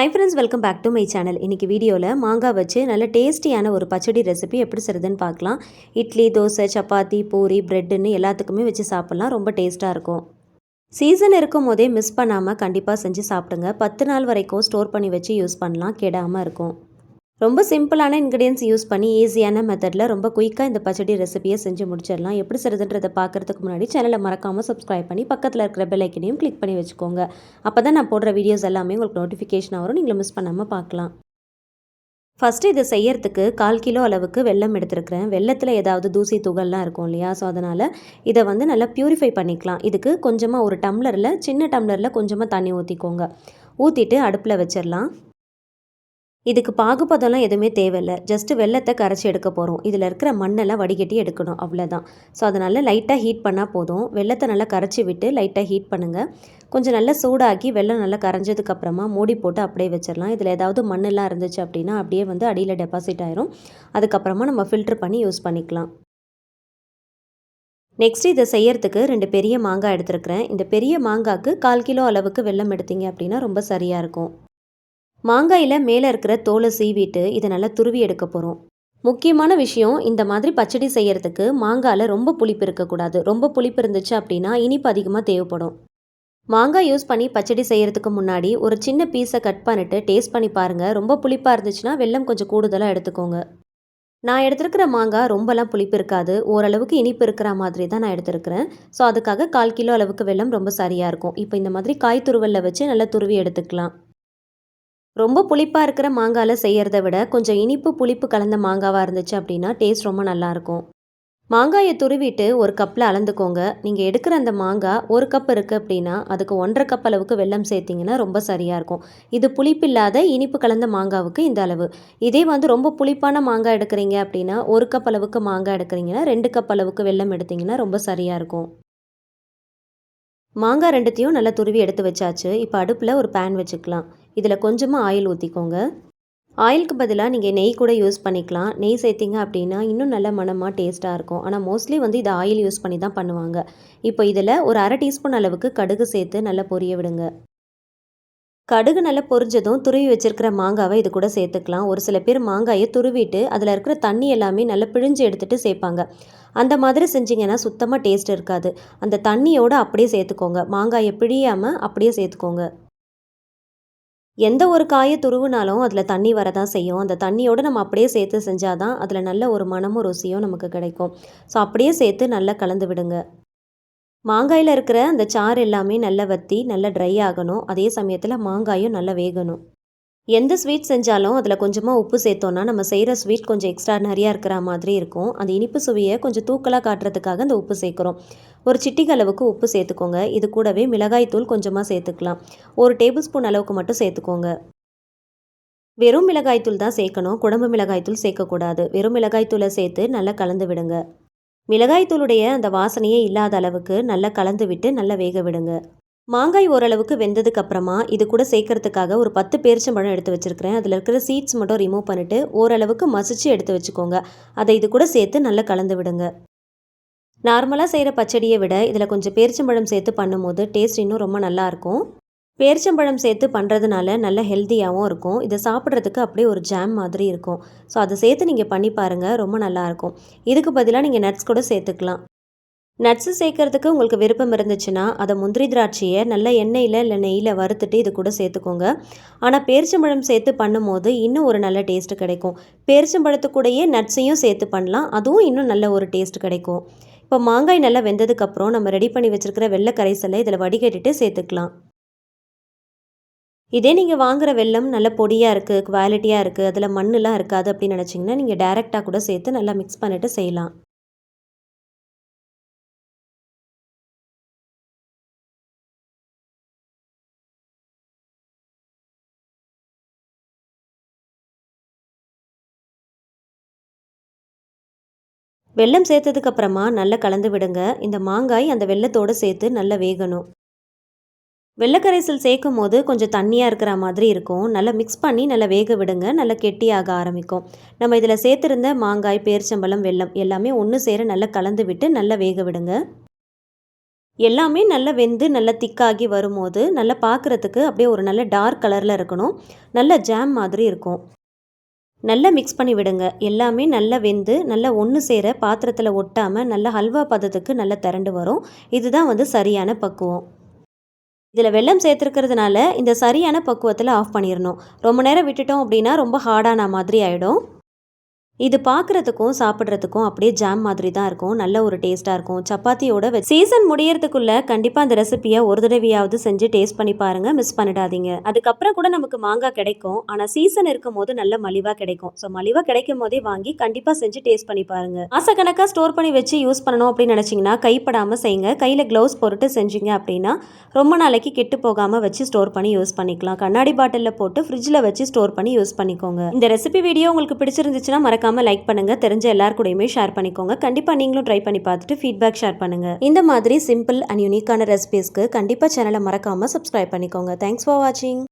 Hi friends, welcome back to my channel. இன்றைக்கி வீடியோவில் மாங்காய் வச்சு நல்ல டேஸ்டியான ஒரு பச்சடி ரெசிபி எப்படி செய்கிறதுன்னு பார்க்கலாம். இட்லி, தோசை, சப்பாத்தி, பூரி, ப்ரெட்டுன்னு எல்லாத்துக்குமே வச்சு சாப்பிட்லாம். ரொம்ப டேஸ்ட்டாக இருக்கும். சீசன் இருக்கும் போதே மிஸ் பண்ணாமல் கண்டிப்பாக செஞ்சு சாப்பிடுங்க. 10 நாள் வரைக்கும் ஸ்டோர் பண்ணி வச்சு யூஸ் பண்ணலாம், கெடாமல் இருக்கும். ரொம்ப சிம்பிளான இன்க்ரீடியன்ஸ் யூஸ் பண்ணி ஈஸியான மெத்தடில் ரொம்ப குயிக்காக இந்த பச்சடி ரெசிபியை செஞ்சு முடிச்சிடலாம். எப்படி செய்கிறதுன்றதை பார்க்குறதுக்கு முன்னாடி சேனலை மறக்காமல் சப்ஸ்கிரைப் பண்ணி பக்கத்தில் இருக்கிற பெல் ஐக்கனையும் கிளிக் பண்ணி வச்சுக்கோங்க. அப்போ தான் நான் போடுற வீடியோஸ் எல்லாமே உங்களுக்கு நோட்டிஃபிகேஷன் வரும், நீங்களும் மிஸ் பண்ணாமல் பார்க்கலாம். ஃபஸ்ட்டு இதை செய்யறதுக்கு 1/4 கிலோ அளவுக்கு வெல்லம் எடுத்துருக்கிறேன். வெள்ளத்தில் ஏதாவது தூசி துகள்லாம் இருக்கும் இல்லையா, ஸோ அதனால் இதை நல்லா பியூரிஃபை பண்ணிக்கலாம். இதுக்கு கொஞ்சமாக ஒரு டம்ளரில், சின்ன டம்ளரில் கொஞ்சமாக தண்ணி ஊற்றிக்கோங்க. ஊற்றிட்டு அடுப்பில் வச்சிடலாம். இதுக்கு பாகுபதம்லாம் எதுவுமே தேவையில்லை. ஜஸ்ட்டு வெள்ளத்தை கரைச்சி எடுக்க போகிறோம். இதில் இருக்கிற மண்ணெல்லாம் வடிகட்டி எடுக்கணும், அவ்வளோதான். ஸோ அதனால் லைட்டாக ஹீட் பண்ணால் போதும். வெள்ளத்தை நல்லா கரைச்சி விட்டு லைட்டாக ஹீட் பண்ணுங்கள். கொஞ்சம் நல்லா சூடாக்கி வெள்ளம் நல்லா கரைஞ்சதுக்கப்புறமா மூடி போட்டு அப்படியே வச்சிடலாம். இதில் ஏதாவது மண்ணெல்லாம் இருந்துச்சு அப்படின்னா அப்படியே அடியில் டெபாசிட் ஆயிரும். அதுக்கப்புறமா நம்ம ஃபில்டர் பண்ணி யூஸ் பண்ணிக்கலாம். நெக்ஸ்ட் இதை செய்யறதுக்கு 2 பெரிய மாங்காய் எடுத்துருக்கிறேன். இந்த பெரிய மாங்காய்க்கு 1/4 கிலோ அளவுக்கு வெல்லம் எடுத்தீங்க அப்படின்னா ரொம்ப சரியாக இருக்கும். மாங்காயில் மேலே இருக்கிற தோலை சீவிட்டு இதை நல்லா துருவி எடுக்க போகிறோம். முக்கியமான விஷயம், இந்த மாதிரி பச்சடி செய்கிறதுக்கு மாங்காயில் ரொம்ப புளிப்பு இருக்கக்கூடாது. ரொம்ப புளிப்பு இருந்துச்சு அப்படின்னா இனிப்பு அதிகமாக தேவைப்படும். மாங்காய் யூஸ் பண்ணி பச்சடி செய்கிறதுக்கு முன்னாடி ஒரு சின்ன பீஸை கட் பண்ணிவிட்டு டேஸ்ட் பண்ணி பாருங்கள். ரொம்ப புளிப்பாக இருந்துச்சுன்னா வெல்லம் கொஞ்சம் கூடுதலாக எடுத்துக்கோங்க. நான் எடுத்துருக்கிற மாங்காய் ரொம்பலாம் புளிப்பு இருக்காது, ஓரளவுக்கு இனிப்பு இருக்கிற மாதிரி தான் நான் எடுத்துருக்கிறேன். ஸோ அதுக்காக 1/4 கிலோ அளவுக்கு வெல்லம் ரொம்ப சரியாக இருக்கும். இப்போ இந்த மாதிரி காய் துருவலில் வச்சு நல்லா துருவி எடுத்துக்கலாம். ரொம்ப புளிப்பாக இருக்கிற மாங்காயில் செய்கிறத விட கொஞ்சம் இனிப்பு புளிப்பு கலந்த மாங்காவாக இருந்துச்சு அப்படின்னா டேஸ்ட் ரொம்ப நல்லாயிருக்கும். மாங்காயை துருவிட்டு ஒரு கப்பில் அளந்துக்கோங்க. நீங்கள் எடுக்கிற அந்த மாங்காய் 1 கப் இருக்குது அப்படின்னா அதுக்கு 1.5 கப் அளவுக்கு வெல்லம் சேர்த்திங்கன்னா ரொம்ப சரியாக இருக்கும். இது புளிப்பில்லாத இனிப்பு கலந்த மாங்காவுக்கு இந்த அளவு. இதே ரொம்ப புளிப்பான மாங்காய் எடுக்கிறீங்க அப்படின்னா 1 கப் அளவுக்கு மாங்காய் எடுக்கிறீங்கன்னா 2 கப் அளவுக்கு வெல்லம் எடுத்திங்கன்னா ரொம்ப சரியாக இருக்கும். மாங்காய் 2த்தையும் நல்லா துருவி எடுத்து வச்சாச்சு. இப்போ அடுப்பில் ஒரு பேன் வச்சுக்கலாம். இதில் கொஞ்சமாக ஆயில் ஊற்றிக்கோங்க. ஆயிலுக்கு பதிலாக நீங்கள் நெய் கூட யூஸ் பண்ணிக்கலாம். நெய் சேர்த்திங்க அப்படின்னா இன்னும் நல்ல மணமாக டேஸ்ட்டாக இருக்கும். ஆனால் மோஸ்ட்லி இது ஆயில் யூஸ் பண்ணி தான் பண்ணுவாங்க. இப்போ இதில் ஒரு 1/2 டீஸ்பூன் அளவுக்கு கடுகு சேர்த்து நல்லா பொரிய விடுங்க. கடுகு நல்லா பொரிஞ்சதும் துருவி வச்சிருக்கிற மாங்காவை இது கூட சேர்த்துக்கலாம். ஒரு சில பேர் மாங்காயை துருவிட்டு அதில் இருக்கிற தண்ணி எல்லாமே நல்லா பிழிஞ்சு எடுத்துகிட்டு சேர்ப்பாங்க. அந்த மாதிரி செஞ்சிங்கன்னா சுத்தமாக டேஸ்ட் இருக்காது. அந்த தண்ணியோடு அப்படியே சேர்த்துக்கோங்க. மாங்காயை பிழியாமல் அப்படியே சேர்த்துக்கோங்க. எந்த ஒரு காயை துருவினாலும் அதில் தண்ணி வரதான் செய்யும். அந்த தண்ணியோடு நம்ம அப்படியே சேர்த்து செஞ்சால் தான் அதில் நல்ல ஒரு மணமும் ருசியும் நமக்கு கிடைக்கும். ஸோ அப்படியே சேர்த்து நல்லா கலந்து விடுங்க. மாங்காயில் இருக்கிற அந்த சாறு எல்லாமே நல்லா வற்றி நல்லா ட்ரை ஆகணும். அதே சமயத்தில் மாங்காயும் நல்லா வேகணும். எந்த ஸ்வீட் செஞ்சாலும் அதில் கொஞ்சமாக உப்பு சேர்த்தோன்னா நம்ம செய்கிற ஸ்வீட் கொஞ்சம் எக்ஸ்ட்ரா நிறையா இருக்கிற மாதிரி இருக்கும். அந்த இனிப்பு சுவையை கொஞ்சம் தூக்கலாக காட்டுறதுக்காக அந்த உப்பு சேர்க்குறோம். ஒரு சிட்டிகை அளவுக்கு உப்பு சேர்த்துக்கோங்க. இது கூடவே மிளகாய் தூள் கொஞ்சமாக சேர்த்துக்கலாம். 1 டேபிள் ஸ்பூன் அளவுக்கு மட்டும் சேர்த்துக்கோங்க. வெறும் மிளகாய் தூள் தான் சேர்க்கணும், குழம்பு மிளகாய் தூள் சேர்க்கக்கூடாது. வெறும் மிளகாய் தூளை சேர்த்து நல்லா கலந்து விடுங்க. மிளகாய் தூளுடைய அந்த வாசனையே இல்லாத அளவுக்கு நல்லா கலந்து விட்டு நல்லா வேக விடுங்க. மாங்காய் ஓரளவுக்கு வெந்ததுக்கு அப்புறமா இது கூட சேர்க்கறதுக்காக ஒரு 10 பேரிச்சம்பழம் எடுத்து வச்சுருக்கிறேன். அதில் இருக்கிற சீட்ஸ் மட்டும் ரிமூவ் பண்ணிவிட்டு ஓரளவுக்கு மசிச்சு எடுத்து வச்சுக்கோங்க. அதை இது கூட சேர்த்து நல்லா கலந்து விடுங்க. நார்மலாக செய்கிற பச்சடியை விட இதில் கொஞ்சம் பேரிச்சம்பழம் சேர்த்து பண்ணும்போது டேஸ்ட் இன்னும் ரொம்ப நல்லாயிருக்கும். பேரிச்சம்பழம் சேர்த்து பண்ணுறதுனால நல்ல ஹெல்த்தியாகவும் இருக்கும். இதை சாப்பிட்றதுக்கு அப்படியே ஒரு ஜாம் மாதிரி இருக்கும். ஸோ அதை சேர்த்து நீங்கள் பண்ணி பாருங்கள், ரொம்ப நல்லாயிருக்கும். இதுக்கு பதிலாக நீங்கள் நட்ஸ் கூட சேர்த்துக்கலாம். நட்ஸு சேர்க்கறதுக்கு உங்களுக்கு விருப்பம் இருந்துச்சுன்னா அதை முந்திரி திராட்சையை நல்ல எண்ணெயில் இல்லை நெய்யில் வறுத்துட்டு இது கூட சேர்த்துக்கோங்க. ஆனால் பேரிச்சம்பழம் சேர்த்து பண்ணும்போது இன்னும் ஒரு நல்ல டேஸ்ட்டு கிடைக்கும். பேரிச்சம்பழத்து கூடயே நட்ஸையும் சேர்த்து பண்ணலாம், அதுவும் இன்னும் நல்ல ஒரு டேஸ்ட் கிடைக்கும். இப்போ மாங்காய் நல்லா வெந்ததுக்கப்புறம் நம்ம ரெடி பண்ணி வச்சுருக்கிற வெள்ளை கரைசலை இதில் வடிகட்டிட்டு சேர்த்துக்கலாம். இதே நீங்கள் வாங்குகிற வெல்லம் நல்ல பொடியாக இருக்குது, குவாலிட்டியாக இருக்குது, அதில் மண்ணெலாம் இருக்காது அப்படின்னு நினச்சிங்கன்னா நீங்கள் டைரெக்டாக கூட சேர்த்து நல்லா மிக்ஸ் பண்ணிவிட்டு செய்யலாம். வெல்லம் சேர்த்ததுக்கப்புறமா நல்லா கலந்து விடுங்க. இந்த மாங்காய் அந்த வெல்லத்தோடு சேர்த்து நல்லா வேகணும். வெள்ளைக்கரைசல் சேர்க்கும் போது கொஞ்சம் தண்ணியாக இருக்கிற மாதிரி இருக்கும். நல்லா மிக்ஸ் பண்ணி நல்லா வேக விடுங்க. நல்லா கெட்டியாக ஆரம்பிக்கும். நம்ம இதில் சேர்த்துருந்த மாங்காய், பேரிச்சம்பழம், வெல்லம் எல்லாமே ஒன்று சேர நல்லா கலந்து விட்டு நல்லா வேக விடுங்க. எல்லாமே நல்லா வெந்து நல்லா திக்காகி வரும்போது நல்லா பார்க்குறதுக்கு அப்படியே ஒரு நல்ல டார்க் கலரில் இருக்கணும். நல்ல ஜாம் மாதிரி இருக்கும். நல்லா மிக்ஸ் பண்ணி விடுங்க. எல்லாமே நல்லா வெந்து நல்லா ஒன்று சேர பாத்திரத்தில் ஒட்டாமல் நல்லா ஹல்வா பதத்துக்கு நல்லா திரண்டு வரும். இதுதான் வந்து சரியான பக்குவம். இதில் வெல்லம் சேர்த்துருக்கிறதுனால இந்த சரியான பக்குவத்தில் ஆஃப் பண்ணிடணும். ரொம்ப நேரம் விட்டுட்டோம் அப்படின்னா ரொம்ப ஹார்டான மாதிரி ஆகிடும். இது பார்க்குறதுக்கும் சாப்பிட்றதுக்கும் அப்படியே ஜாம் மாதிரி தான் இருக்கும். நல்ல ஒரு டேஸ்ட்டாக இருக்கும். சப்பாத்தியோட சீசன் முடியறதுக்குள்ளே கண்டிப்பாக அந்த ரெசிபியை ஒரு தடவையாவது செஞ்சு டேஸ்ட் பண்ணி பாருங்கள். மிஸ் பண்ணிடாதீங்க. அதுக்கப்புறம் கூட நமக்கு மாங்காய் கிடைக்கும். ஆனால் சீசன் இருக்கும் போது நல்ல மலிவாக கிடைக்கும். ஸோ மலிவாக கிடைக்கும் போதே வாங்கி கண்டிப்பாக செஞ்சு டேஸ்ட் பண்ணி பாருங்கள். மாசக்கணக்காக ஸ்டோர் பண்ணி வச்சு யூஸ் பண்ணணும் அப்படின்னு நினச்சிங்கன்னா கைப்படாமல் செய்யுங்க. கையில் க்ளவுஸ் போட்டு செஞ்சீங்க அப்படின்னா ரொம்ப நாளைக்கு கெட்டு போகாமல் வச்சு ஸ்டோர் பண்ணி யூஸ் பண்ணிக்கலாம். கண்ணாடி பாட்டிலில் போட்டு ஃப்ரிட்ஜில் வச்சு ஸ்டோர் பண்ணி யூஸ் பண்ணிக்கோங்க. இந்த ரெசிபி வீடியோ உங்களுக்கு பிடிச்சிருந்துச்சுன்னா மறக்காம லைக் பண்ணுங்க. தெரிஞ்ச எல்லார் கூடயுமே ஷேர் பண்ணிக்கோங்க. கண்டிப்பா நீங்களும் ட்ரை பண்ணி பார்த்துட்டு ஃபீட்பேக் ஷேர் பண்ணுங்க. இந்த மாதிரி சிம்பிள் அண்ட் யூனிக்கான ரெசிபீஸ்க்கு கண்டிப்பா சேனலை மறக்காம சப்ஸ்கிரைப் பண்ணிக்கோங்க. தேங்க்ஸ் ஃபார் வாட்சிங்.